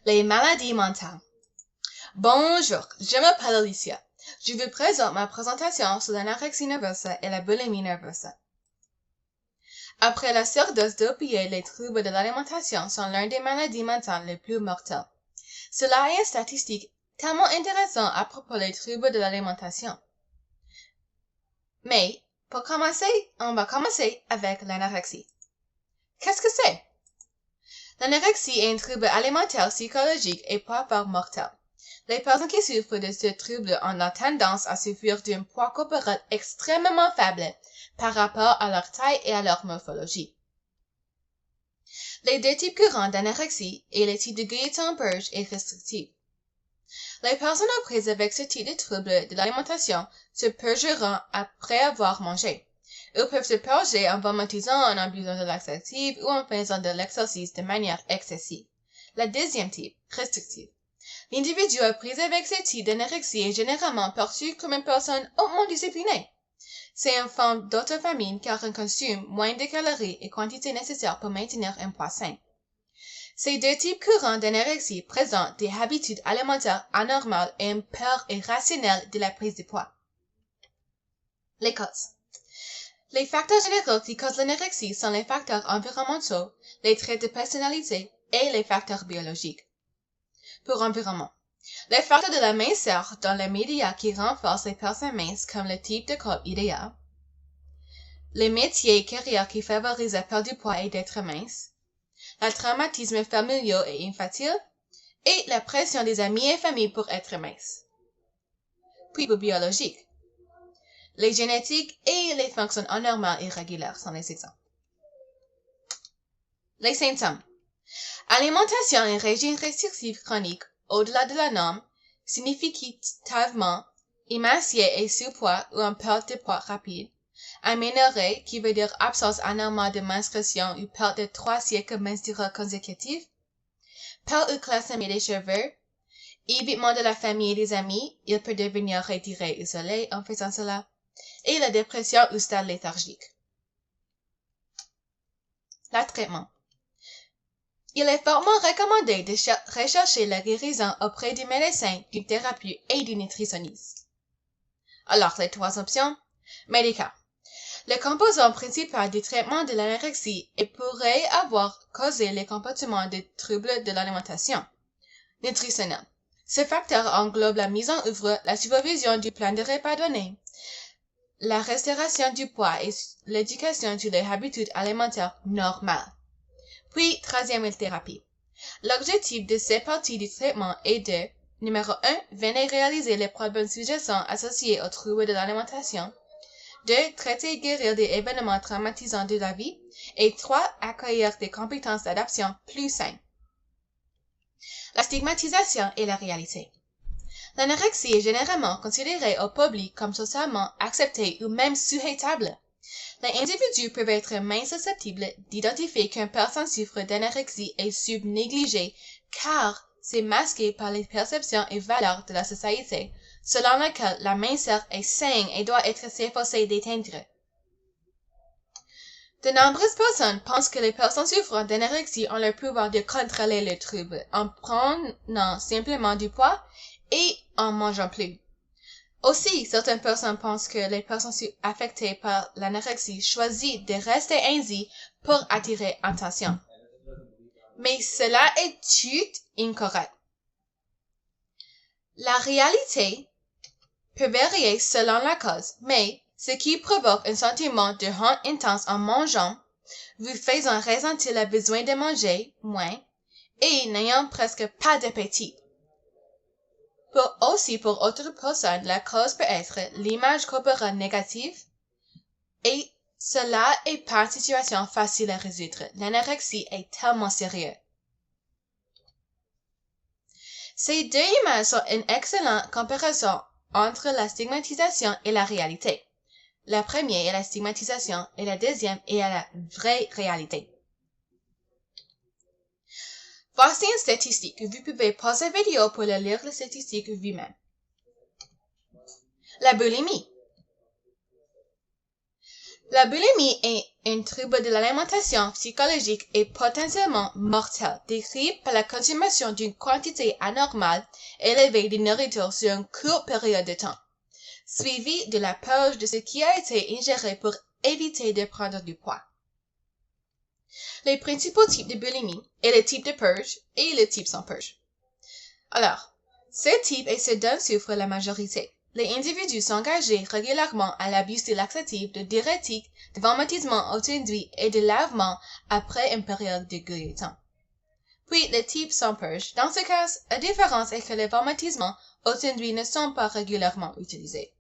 Les maladies mentales. Bonjour, je m'appelle Alicia. Je vous présente ma présentation sur l'anorexie nervosa et la boulimie nervosa. Après la surdose d'opiacés, les troubles de l'alimentation sont l'une des maladies mentales les plus mortelles. Cela est une statistique tellement intéressante à propos des troubles de l'alimentation. Mais, pour commencer, on va commencer avec l'anorexie. Qu'est-ce que c'est? L'anorexie est un trouble alimentaire psychologique et parfois mortel. Les personnes qui souffrent de ce trouble ont la tendance à souffrir d'un poids corporel extrêmement faible par rapport à leur taille et à leur morphologie. Les deux types courants d'anorexie et le type de gluten-purge et restrictif. Les personnes aux prises avec ce type de trouble de l'alimentation se purgeront après avoir mangé. Ils peuvent se purger en vomitisant, en abusant de laxatifs ou en faisant de l'exercice de manière excessive. Le deuxième type, restrictif. L'individu aux prises avec ce type d'anorexie est généralement perçu comme une personne hautement disciplinée. C'est une forme d'autofamine car on consomme moins de calories et quantités nécessaires pour maintenir un poids sain. Ces deux types courants d'anorexie présentent des habitudes alimentaires anormales et une peur irrationnelle de la prise de poids. Les causes. Les facteurs généraux qui causent l'anorexie sont les facteurs environnementaux, les traits de personnalité et les facteurs biologiques. Pour environnement. Les facteurs de la minceur dans les médias qui renforcent les personnes minces comme le type de corps idéal, les métiers et carrières qui favorisent la perte du poids et d'être mince, le traumatisme familial et infantile, et la pression des amis et familles pour être mince. Puis pour biologique. Les génétiques et les fonctions anormales et irrégulières sont les exemples. Les symptômes. Alimentation et régime restrictif chronique au-delà de la norme, significativement émacié et sous-poids ou en perte de poids rapide, aménorrhée qui veut dire absence anormale de menstruation ou perte de 3 cycles menstruels consécutifs, perte ou classement des cheveux, évitement de la famille et des amis, il peut devenir retiré ou isolé en faisant cela, et la dépression ou stade léthargique. Le traitement. Il est fortement recommandé de rechercher la guérison auprès du médecin, d'une thérapeute et du nutritionniste. Alors, les trois options. Médical. Le composant principal du traitement de l'anorexie pourrait avoir causé les comportements de troubles de l'alimentation. Nutritionnel. Ce facteur englobe la mise en œuvre, la supervision du plan de repas donné, la restauration du poids et l'éducation sur les habitudes alimentaires normales. Puis, troisième thérapie. L'objectif de cette partie du traitement est de, numéro 1, venir réaliser les problèmes sous-jacents associés aux troubles de l'alimentation. 2, traiter et guérir des événements traumatisants de la vie. Et 3, accueillir des compétences d'adaptation plus saines. La stigmatisation et la réalité. L'anorexie est généralement considérée au public comme socialement acceptée ou même souhaitable. Les individus peuvent être moins susceptibles d'identifier qu'une personne souffre d'anorexie et sub-négligée car c'est masqué par les perceptions et valeurs de la société, selon lesquelles la minceur est saine et doit être s'efforcer d'éteindre. De nombreuses personnes pensent que les personnes souffrant d'anorexie ont le pouvoir de contrôler le trouble en prenant simplement du poids et en mangeant plus. Aussi, certaines personnes pensent que les personnes affectées par l'anorexie choisissent de rester ainsi pour attirer attention. Mais cela est tout incorrect. La réalité peut varier selon la cause, mais ce qui provoque un sentiment de honte intense en mangeant, vous faisant ressentir le besoin de manger moins et n'ayant presque pas d'appétit. Pour autres personnes, la cause peut être l'image corporelle négative et cela est pas une situation facile à résoudre. L'anorexie est tellement sérieux. Ces deux images sont une excellente comparaison entre la stigmatisation et la réalité. La première est la stigmatisation et la deuxième est la vraie réalité. Voici une statistique. Vous pouvez pauser la vidéo pour lire les statistiques vous-même. La boulimie. La boulimie est un trouble de l'alimentation psychologique est potentiellement mortel, décrit par la consommation d'une quantité anormale élevée de nourriture sur une courte période de temps, suivi de la purge de ce qui a été ingéré pour éviter de prendre du poids. Les principaux types de boulimie est le type de purge et le type sans purge. Alors, ce type et ce dont souffre la majorité. Les individus s'engagent régulièrement à l'abus de laxatifs, de diurétiques, de vomissements auto-induits et de lavements après une période de guérison. Puis, le type sans purge. Dans ce cas, la différence est que les vomissements auto-induits ne sont pas régulièrement utilisés.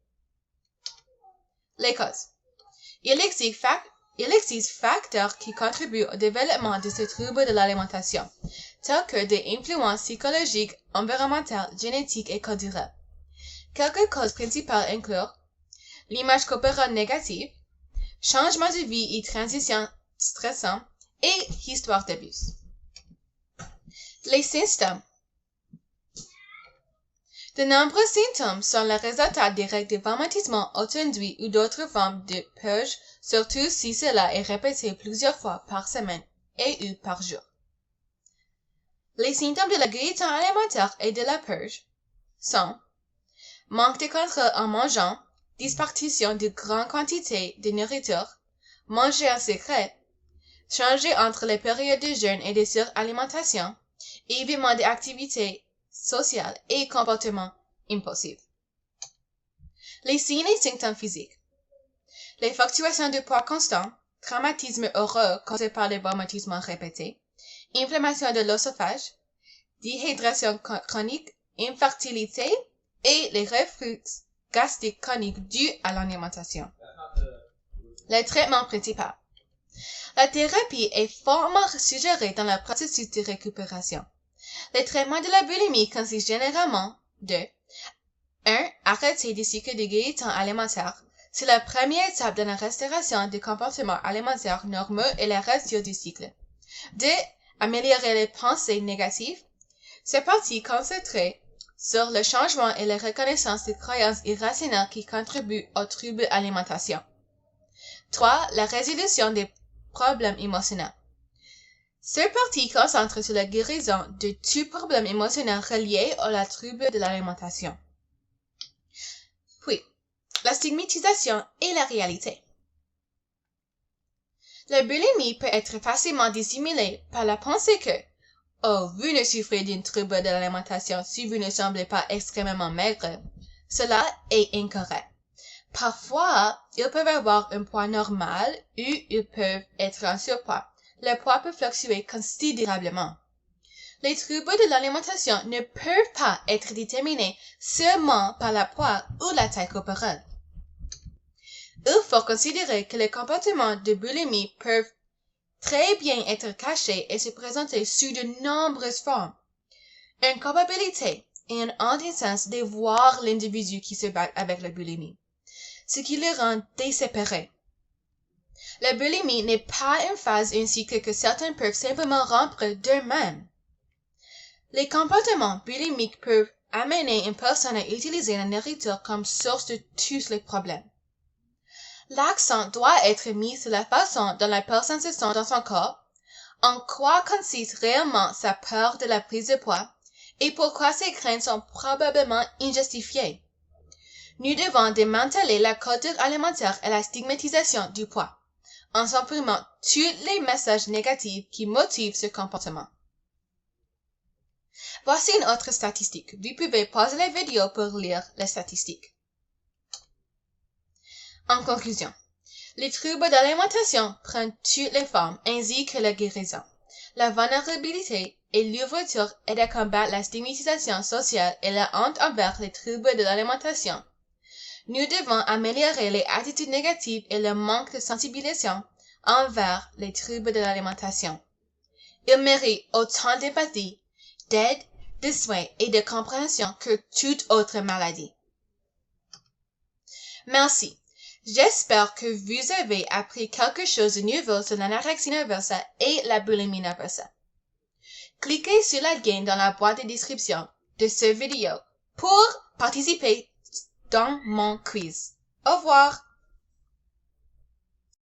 Les causes. Il existe facteurs qui contribuent au développement de ce trouble de l'alimentation, tels que des influences psychologiques, environnementales, génétiques et culturelles. Quelques causes principales incluent l'image corporelle négative, changement de vie et transition stressant et histoire d'abus. Les symptômes. De nombreux symptômes sont le résultat direct de vomissements auto-induits ou d'autres formes de purge, surtout si cela est répété plusieurs fois par semaine et ou par jour. Les symptômes de la guérison alimentaire et de la purge sont manque de contrôle en mangeant, disparition de grandes quantités de nourriture, manger en secret, changer entre les périodes de jeûne et de suralimentation, évitement des activités sociales et comportements impulsifs. Les signes et symptômes physiques. Les fluctuations de poids constant, traumatisme heureux causé par les vomissements répétés, inflammation de l'œsophage, déhydration chronique, infertilité, et les reflux gastriques chroniques dus à l'alimentation. Le traitement principal. La thérapie est fortement suggérée dans le processus de récupération. Le traitement de la boulimie consiste généralement de 1. Arrêter des cycles de guérison alimentaire. C'est la première étape dans la restauration des comportements alimentaires normaux et la ratio du cycle. 2. Améliorer les pensées négatives. C'est partie concentrée sur le changement et la reconnaissance des croyances irrationnelles qui contribuent au trouble alimentation. 3. La résolution des problèmes émotionnels. Ce parti concentre sur la guérison de tout problème émotionnel relié à la trouble de l'alimentation. Puis, la stigmatisation et la réalité. La boulimie peut être facilement dissimulée par la pensée que « Oh, vous ne souffrez d'un trouble de l'alimentation si vous ne semblez pas extrêmement maigre. » Cela est incorrect. Parfois, ils peuvent avoir un poids normal ou ils peuvent être en surpoids. Le poids peut fluctuer considérablement. Les troubles de l'alimentation ne peuvent pas être déterminés seulement par le poids ou la taille corporelle. Il faut considérer que les comportements de boulimie peuvent très bien être cachés et se présenter sous de nombreuses formes. Une culpabilité et une indécence de voir l'individu qui se bat avec la boulimie, ce qui le rend désespéré. La boulimie n'est pas une phase ou un cycle que certains peuvent simplement rompre d'eux-mêmes. Les comportements boulimiques peuvent amener une personne à utiliser la nourriture comme source de tous les problèmes. L'accent doit être mis sur la façon dont la personne se sent dans son corps, en quoi consiste réellement sa peur de la prise de poids et pourquoi ces craintes sont probablement injustifiées. Nous devons démanteler la culture alimentaire et la stigmatisation du poids, en supprimant tous les messages négatifs qui motivent ce comportement. Voici une autre statistique. Vous pouvez pauser la vidéo pour lire les statistiques. En conclusion, les troubles d'alimentation prennent toutes les formes, ainsi que la guérison. La vulnérabilité et l'ouverture aident à combattre la stigmatisation sociale et la honte envers les troubles de l'alimentation. Nous devons améliorer les attitudes négatives et le manque de sensibilisation envers les troubles de l'alimentation. Ils méritent autant d'empathie, d'aide, de soins et de compréhension que toute autre maladie. Merci. J'espère que vous avez appris quelque chose de nouveau sur l'anorexie nervosa et la boulimie nervosa. Cliquez sur le lien dans la boîte de description de cette vidéo pour participer dans mon quiz. Au revoir!